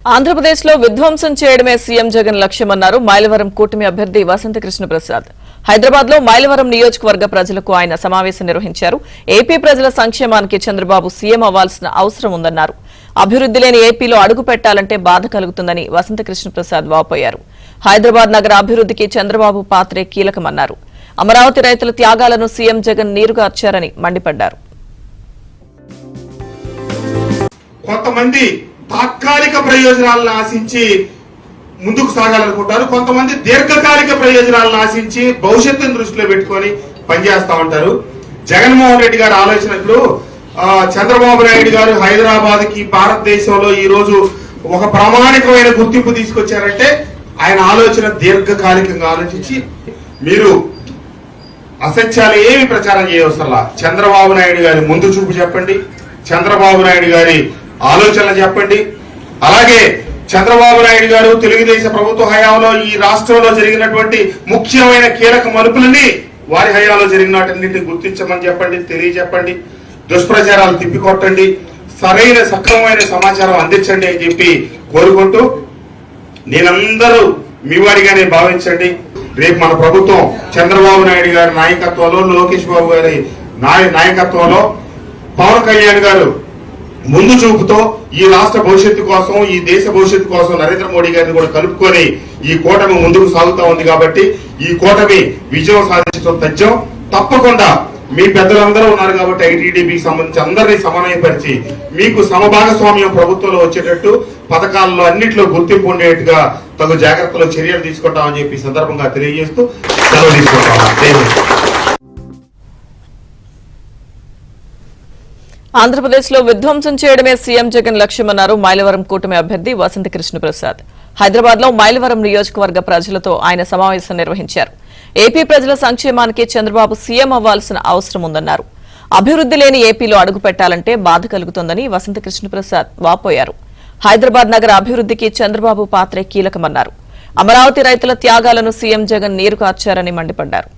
ఆంధ్రప్రదేశ్ లో విధ్వంసం చేయడమే సీఎం జగన్ లక్ష్యమన్నారు మైలవరం కూటమి అభ్యర్థి వసంత కృష్ణ ప్రసాద్. హైదరాబాద్ లో మైలవరం నియోజకవర్గ ప్రజలకు ఆయన సమావేశం నిర్వహించారు. ఏపీ ప్రజల సంక్షేమానికి చంద్రబాబు సీఎం అవ్వాల్సిన అవసరం ఉందన్నారు. అభివృద్ధి లేని ఏపీలో అడుగు పెట్టాలంటే బాధ కలుగుతుందని వసంత కృష్ణ ప్రసాద్ వాపోయారు. హైదరాబాద్ నగర అభివృద్ధికి చంద్రబాబు పాత్రే కీలకమన్నారు. అమరావతి రైతుల త్యాగాలను సీఎం జగన్ నీరుగార్చారని మండిపడ్డారు. కొంతమంది తాత్కాలిక ప్రయోజనాలను ఆశించి ముందుకు సాగాలనుకుంటారు, కొంతమంది దీర్ఘకాలిక ప్రయోజనాలను ఆశించి భవిష్యత్తును దృష్టిలో పెట్టుకొని పనిచేస్తా ఉంటారు. జగన్మోహన్ రెడ్డి గారు ఆలోచన ఇప్పుడు చంద్రబాబు నాయుడు గారు హైదరాబాద్ కి భారతదేశంలో ఈ రోజు ఒక ప్రామాణికమైన గుర్తింపు తీసుకొచ్చారంటే ఆయన ఆలోచన దీర్ఘకాలికంగా ఆలోచించి, మీరు అసత్యాలు ఏమి ప్రచారం చేయవసరలా, చంద్రబాబు నాయుడు గారి ముందు చూపు చెప్పండి, చంద్రబాబు నాయుడు గారి ఆలోచనలు చెప్పండి. అలాగే చంద్రబాబు నాయుడు గారు తెలుగుదేశం ప్రభుత్వ హయాంలో ఈ రాష్ట్రంలో జరిగినటువంటి ముఖ్యమైన కీలక మలుపులని వారి హయాంలో జరిగినటన్నింటినీ గుర్తించమని చెప్పండి, తెలియజెప్పండి, దుష్ప్రచారాలు తిప్పికొట్టండి, సరైన సక్రమమైన సమాచారం అందించండి అని చెప్పి కోరుకుంటూ, నేనందరూ మీ వాడిగానే భావించండి. రేపు మన ప్రభుత్వం చంద్రబాబు నాయుడు గారి నాయకత్వంలో, లోకేష్ బాబు గారి నాయకత్వంలో, పవన్ కళ్యాణ్ గారు ముందు చూపుతో ఈ రాష్ట్ర భవిష్యత్తు కోసం, ఈ దేశ భవిష్యత్తు కోసం నరేంద్ర మోడీ గారిని కూడా కలుపుకొని ఈ కూటమి ముందుకు సాగుతా ఉంది. కాబట్టి ఈ కూటమి విజయం సాధించడం తథ్యం. తప్పకుండా మీ పెద్దలందరూ ఉన్నారు కాబట్టి ఐటీడీపీకి సంబంధించి అందరినీ సమన్వయపరిచి మీకు సమభాగస్వామ్యం ప్రభుత్వంలో వచ్చేటట్టు, పథకాల్లో అన్నింటిలో గుర్తింపు ఉండేట్టుగా తగు జాగ్రత్తలో చర్యలు తీసుకుంటామని చెప్పి సందర్భంగా తెలియజేస్తూ సెలవు తీసుకుంటాం. ఆంధ్రప్రదేశ్ లో విధ్వంసం చేయడమే సీఎం జగన్ లక్ష్యమన్నారు మైలవరం కూటమి అభ్యర్థి వసంత కృష్ణ ప్రసాద్. హైదరాబాద్ లో మైలవరం నియోజకవర్గ ప్రజలతో ఆయన సమావేశం నిర్వహించారు. ఏపీ ప్రజల సంక్షేమానికి చంద్రబాబు సీఎం అవ్వాల్సిన అవసరం ఉందన్నారు. అభివృద్ధి లేని ఏపీలో అడుగు పెట్టాలంటే బాధ కలుగుతోందని వసంత కృష్ణ ప్రసాద్ వాపోయారు. హైదరాబాద్ నగర అభివృద్ధికి చంద్రబాబు పాత్రే కీలకమన్నారు. అమరావతి రైతుల త్యాగాలను సీఎం జగన్ నీరుగార్చారని మండిపడ్డారు.